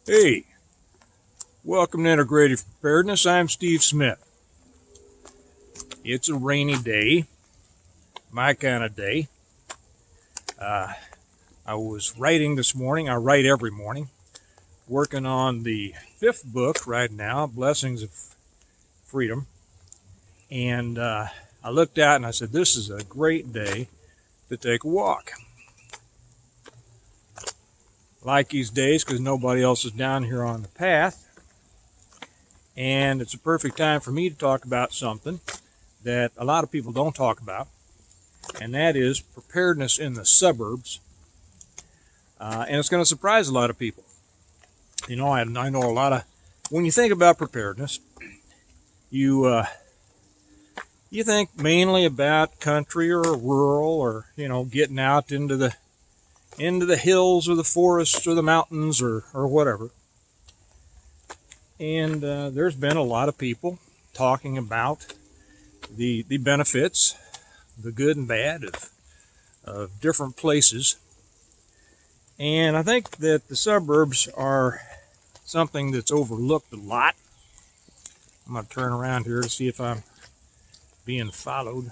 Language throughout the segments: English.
Hey, welcome to Integrated Preparedness. I'm Steve Smith. It's a rainy day, my kind of day. I was writing this morning. I write every morning. Working on the 5th book right now, Blessings of Freedom. And I looked out and I said, this is a great day to take a walk. Like these days because nobody else is down here on the path. And it's a perfect time for me to talk about something that a lot of people don't talk about, and that is preparedness in the suburbs. And it's going to surprise a lot of people. You know, I know a lot of, when you think about preparedness, you think mainly about country or rural, or, you know, getting out into the hills or the forests or the mountains or whatever. And there's been a lot of people talking about the benefits, the good and bad of different places. And I think that the suburbs are something that's overlooked a lot. I'm going to turn around here to see if I'm being followed.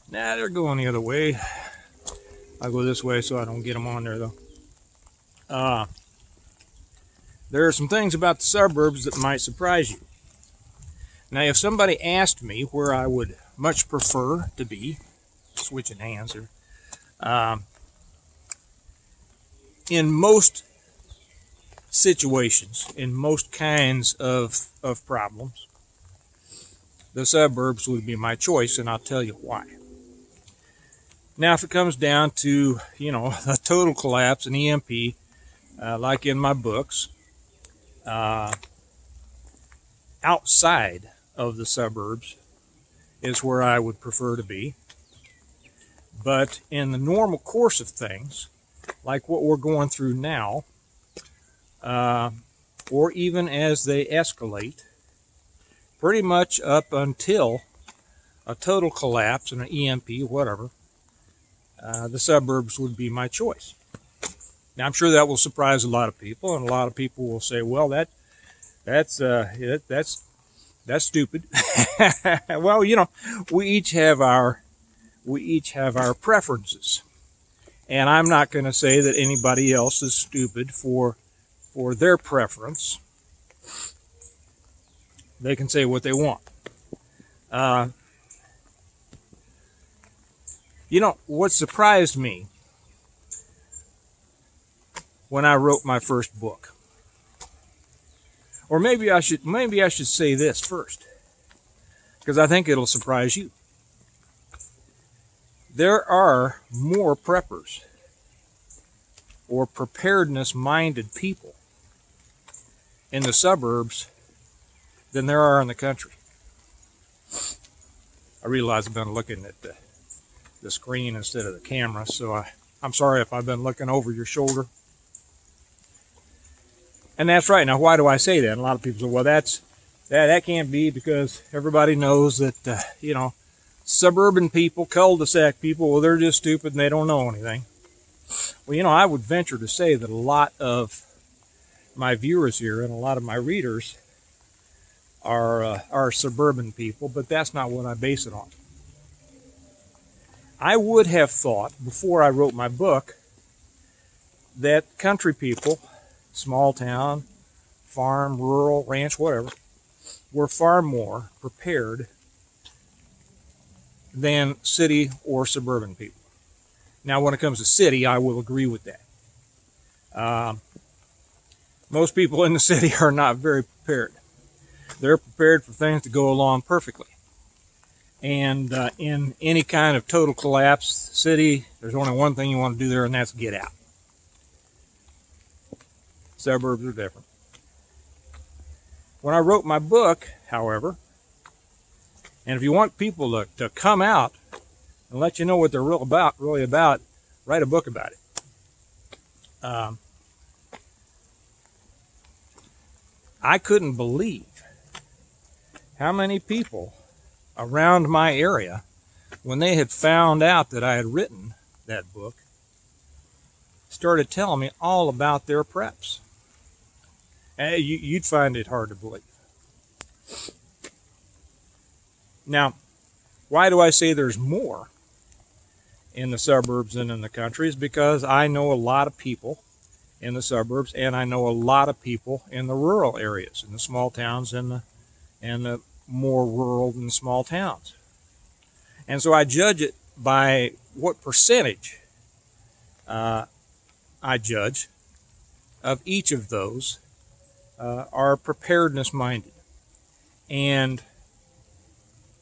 Nah, they're going the other way. I'll go this way so I don't get them on there, though. There are some things about the suburbs that might surprise you. Now, if somebody asked me where I would much prefer to be, switching hands here, in most situations, in most kinds of problems, the suburbs would be my choice, and I'll tell you why. Now, if it comes down to, you know, a total collapse, an EMP, like in my books, outside of the suburbs is where I would prefer to be. But in the normal course of things, like what we're going through now, or even as they escalate, pretty much up until a total collapse and an EMP, whatever, the suburbs would be my choice. Now, I'm sure that will surprise a lot of people, and a lot of people will say, "Well, that's stupid." Well, you know, we each have our preferences, and I'm not going to say that anybody else is stupid for their preference. They can say what they want. You know, what surprised me when I wrote my first book, or maybe I should say this first, because I think it'll surprise you. There are more preppers or preparedness-minded people in the suburbs than there are in the country. I realize I've been looking at the screen instead of the camera, so I'm sorry if I've been looking over your shoulder. And that's right. Now, why do I say that? And a lot of people say, well, that can't be, because everybody knows that, you know, suburban people, cul-de-sac people, well, they're just stupid and they don't know anything. Well, you know, I would venture to say that a lot of my viewers here and a lot of my readers are suburban people, but that's not what I base it on. I would have thought, before I wrote my book, that country people, small town, farm, rural, ranch, whatever, were far more prepared than city or suburban people. Now, when it comes to city, I will agree with that. Most people in the city are not very prepared. They're prepared for things to go along perfectly. And in any kind of total collapse city, there's only one thing you want to do there, and that's get out. Suburbs are different. When I wrote my book, however, and if you want people to come out and let you know what they're really about, write a book about it. I couldn't believe how many people around my area, when they had found out that I had written that book, started telling me all about their preps. You'd find it hard to believe. Now, why do I say there's more in the suburbs than in the country? Is because I know a lot of people in the suburbs, and I know a lot of people in the rural areas, in the small towns and the more rural and small towns. And so I judge it by what percentage I judge of each of those are preparedness minded. And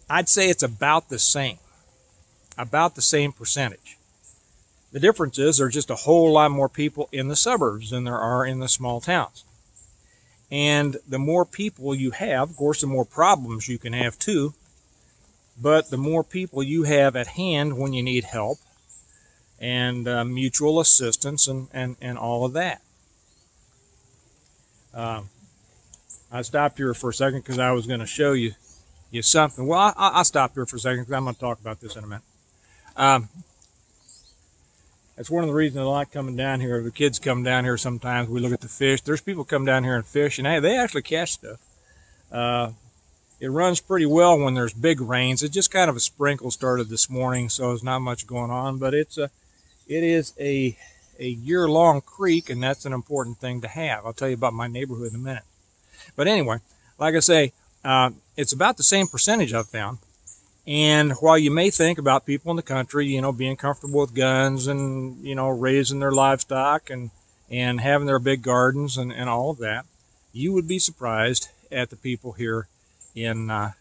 I'd say it's about the same percentage. The difference is there's just a whole lot more people in the suburbs than there are in the small towns. And the more people you have, of course, the more problems you can have too, but the more people you have at hand when you need help and mutual assistance and all of that. I stopped here for a second because I was going to show you something. Well, I'll stop here for a second because I'm going to talk about this in a minute. That's one of the reasons I like coming down here. The kids come down here sometimes. We look at the fish. There's people come down here and fish, and they actually catch stuff. It runs pretty well when there's big rains. It's just kind of a sprinkle started this morning, so there's not much going on. But it is a year-long creek, and that's an important thing to have. I'll tell you about my neighborhood in a minute. But anyway, like I say, it's about the same percentage I've found. And while you may think about people in the country, being comfortable with guns and, raising their livestock and having their big gardens and all of that, you would be surprised at the people here in the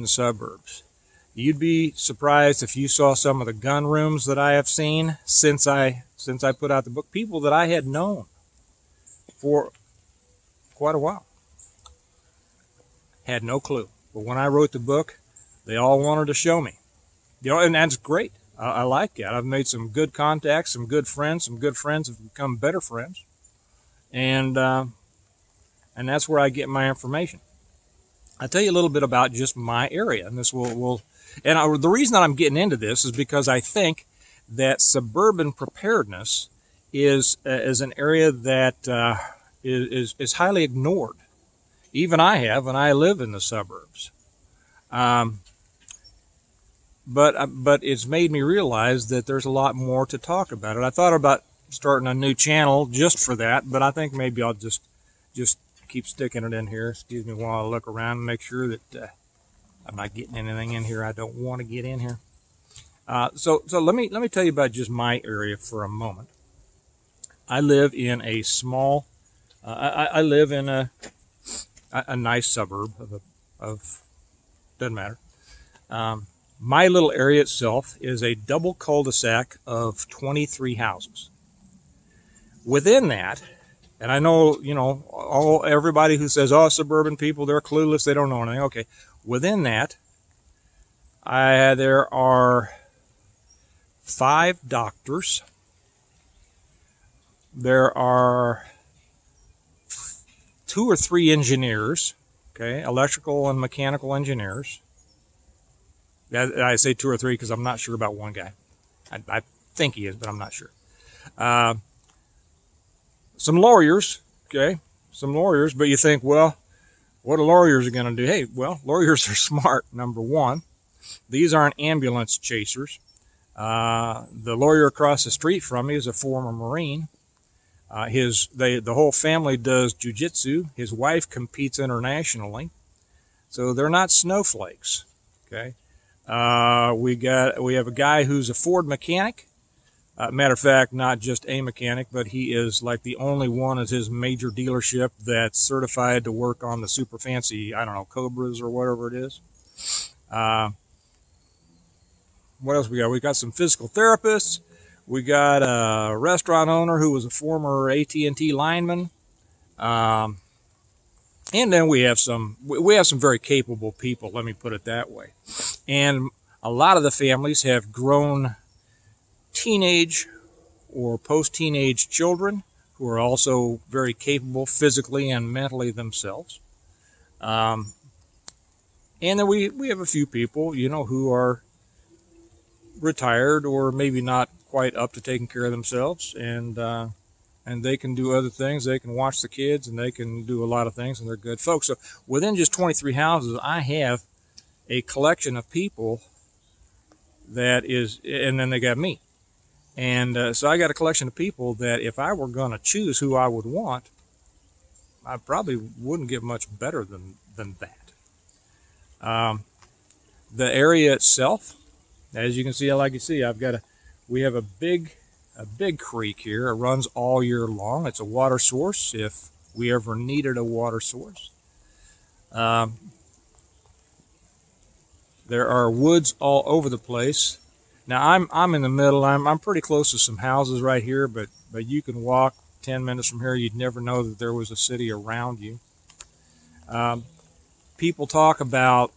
suburbs. You'd be surprised if you saw some of the gun rooms that I have seen since I put out the book. People that I had known for quite a while. Had no clue. But when I wrote the book, they all wanted to show me. And that's great. I like that. I've made some good contacts, some good friends. Some good friends have become better friends. And that's where I get my information. I'll tell you a little bit about just my area. And this the reason that I'm getting into this is because I think that suburban preparedness is an area that is highly ignored. Even I have, and I live in the suburbs. But it's made me realize that there's a lot more to talk about it. I thought about starting a new channel just for that, but I think maybe I'll just keep sticking it in here. Excuse me while I look around and make sure that I'm not getting anything in here I don't want to get in here. So let me tell you about just my area for a moment. I live in a small. I live in a nice suburb of doesn't matter. My little area itself is a double cul-de-sac of 23 houses. Within that, and I know, everybody who says, suburban people, they're clueless, they don't know anything. Okay, within that, there are 5 doctors. There are 2 or 3 engineers, okay, electrical and mechanical engineers. I say 2 or 3 because I'm not sure about one guy. I think he is, but I'm not sure. Some lawyers, okay, but you think, well, what are lawyers going to do? Hey, well, lawyers are smart, number one. These aren't ambulance chasers. The lawyer across the street from me is a former Marine. The whole family does jiu-jitsu. His wife competes internationally. So they're not snowflakes, okay? We have a guy who's a Ford mechanic. Matter of fact, not just a mechanic, but he is like the only one at his major dealership that's certified to work on the super fancy, Cobras or whatever it is. What else we got? We got some physical therapists. We got a restaurant owner who was a former AT&T lineman. And then we have some very capable people, let me put it that way. And a lot of the families have grown teenage or post-teenage children who are also very capable physically and mentally themselves. And then we have a few people, who are retired or maybe not quite up to taking care of themselves. And and they can do other things. They can watch the kids, and they can do a lot of things, and they're good folks. So within just 23 houses, I have a collection of people that is, and then they got me. And so I got a collection of people that if I were going to choose who I would want, I probably wouldn't get much better than that. The area itself, as you can see, we have a big creek here. It runs all year long. It's a water source if we ever needed a water source. There are woods all over the place. Now I'm in the middle. I'm pretty close to some houses right here, but you can walk 10 minutes from here. You'd never know that there was a city around you. People talk about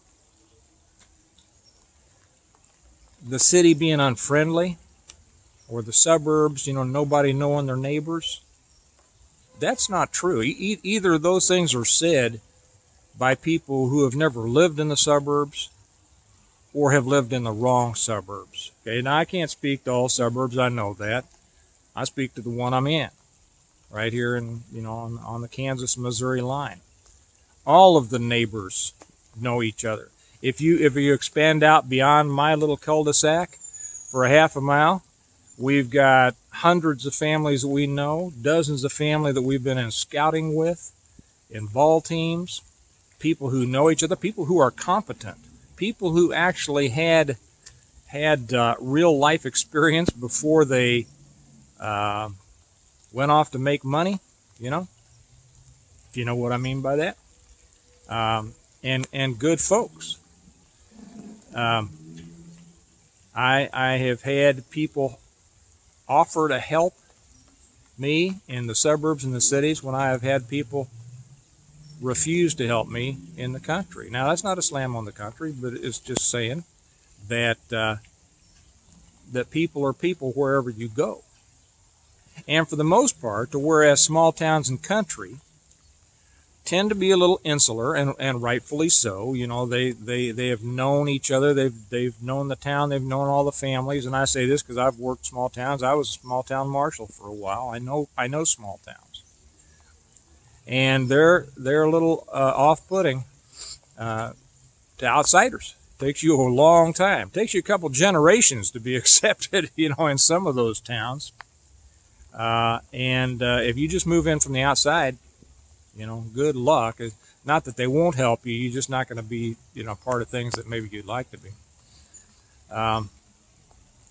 the city being unfriendly, or the suburbs, nobody knowing their neighbors. That's not true. Either of those things are said by people who have never lived in the suburbs or have lived in the wrong suburbs. Okay, now I can't speak to all suburbs. I know that. I speak to the one I'm in, right here in, on the Kansas-Missouri line. All of the neighbors know each other. If you expand out beyond my little cul-de-sac for a half a mile, we've got hundreds of families that we know, dozens of families that we've been in scouting with, in ball teams, people who know each other, people who are competent, people who actually had real life experience before they went off to make money, if you know what I mean by that, and good folks. I have had people offer to help me in the suburbs and the cities when I have had people refuse to help me in the country. Now, that's not a slam on the country, but it's just saying that that people are people wherever you go. And for the most part, whereas small towns and country tend to be a little insular, and rightfully so. They have known each other. They've known the town. They've known all the families. And I say this because I've worked small towns. I was a small town marshal for a while. I know small towns, and they're a little off-putting to outsiders. It takes you a long time. It takes you a couple generations to be accepted, in some of those towns. And if you just move in from the outside, good luck. Not that they won't help you. You're just not going to be, part of things that maybe you'd like to be.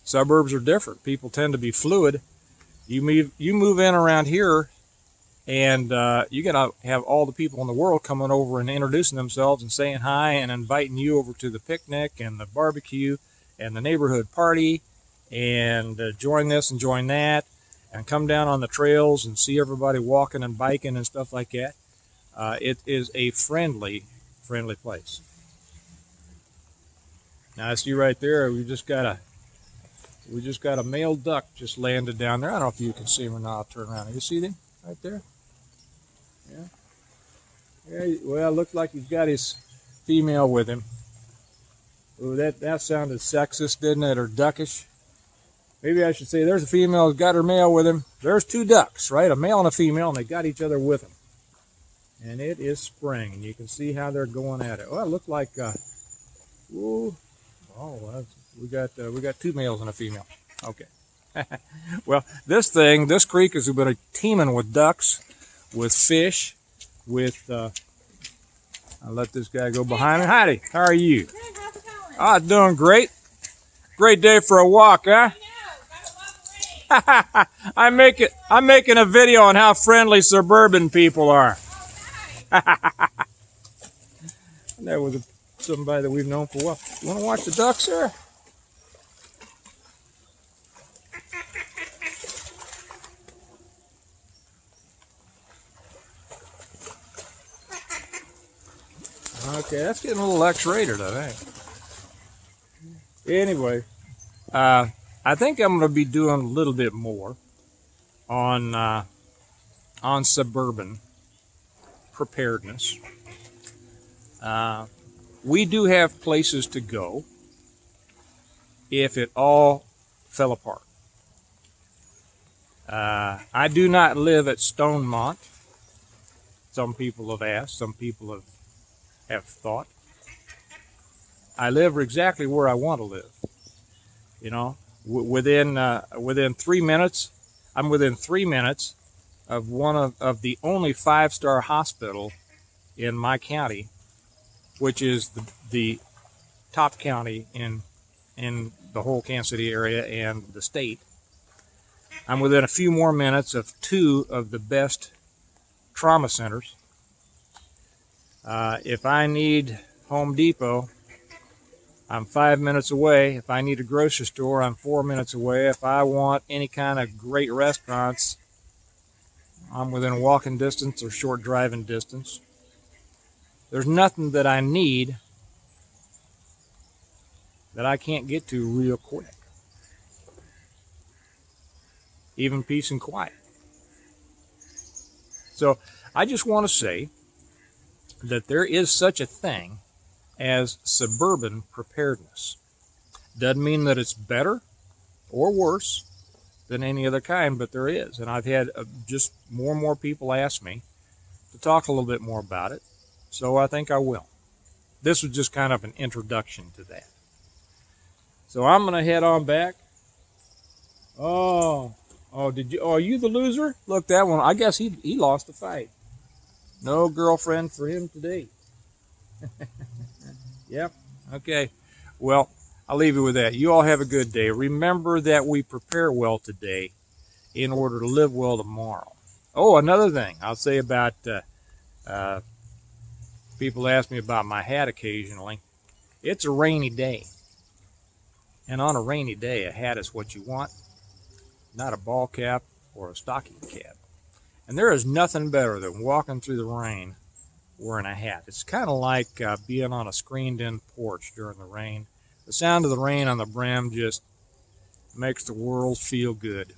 Suburbs are different. People tend to be fluid. You move in around here, and you're going to have all the people in the world coming over and introducing themselves and saying hi and inviting you over to the picnic and the barbecue and the neighborhood party, and join this and join that, and come down on the trails and see everybody walking and biking and stuff like that. It is a friendly place. Now I see right there, we just got a male duck just landed down there. I don't know if you can see him or not. I'll turn around. You see them right there? Yeah. Yeah. Well, it looks like he's got his female with him. Ooh, that sounded sexist, didn't it, or duckish? Maybe I should say there's a female who's got her male with him. There's two ducks, right? A male and a female, and they got each other with them. And it is spring, and you can see how they're going at it. Oh, it looked like, we got two males and a female. Okay. Well, this creek has been teeming with ducks, with fish, with, I'll let this guy go behind me. Heidi, how are you? Good, how's it going? Doing great. Great day for a walk, huh? I'm making a video on how friendly suburban people are. That was somebody that we've known for a while. You want to watch the ducks, sir? Okay, that's getting a little X-rated, I think. Anyway, I think I'm going to be doing a little bit more on suburban preparedness. We do have places to go if it all fell apart. I do not live at Stonemont. Some people have asked, some people have thought. I live exactly where I want to live. You know, within 3 minutes, I'm within 3 minutes of one of the only 5-star hospital in my county, which is the top county in the whole Kansas City area and the state. I'm within a few more minutes of 2 of the best trauma centers. If I need Home Depot, I'm 5 minutes away. If I need a grocery store, I'm 4 minutes away. If I want any kind of great restaurants, I'm within walking distance or short driving distance. There's nothing that I need that I can't get to real quick. Even peace and quiet. So I just want to say that there is such a thing as suburban preparedness. Doesn't mean that it's better or worse than any other kind, but there is. And I've had just more and more people ask me to talk a little bit more about it. So I think I will. This was just kind of an introduction to that. So I'm going to head on back. Oh, are you the loser? Look, that one, I guess he lost the fight. No girlfriend for him today. Yep. Okay. Well, I'll leave you with that. You all have a good day. Remember that we prepare well today in order to live well tomorrow. Oh, another thing I'll say about people ask me about my hat occasionally. It's a rainy day. And on a rainy day, a hat is what you want, not a ball cap or a stocking cap. And there is nothing better than walking through the rain wearing a hat. It's kind of like being on a screened-in porch during the rain. The sound of the rain on the brim just makes the world feel good.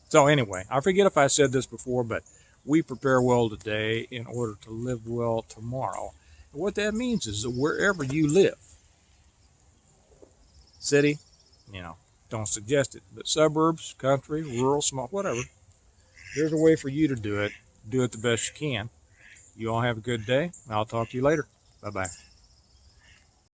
So anyway, I forget if I said this before, but we prepare well today in order to live well tomorrow. And what that means is that wherever you live, city, don't suggest it, but suburbs, country, rural, small, whatever, there's a way for you to do it. Do it the best you can. You all have a good day. I'll talk to you later. Bye-bye.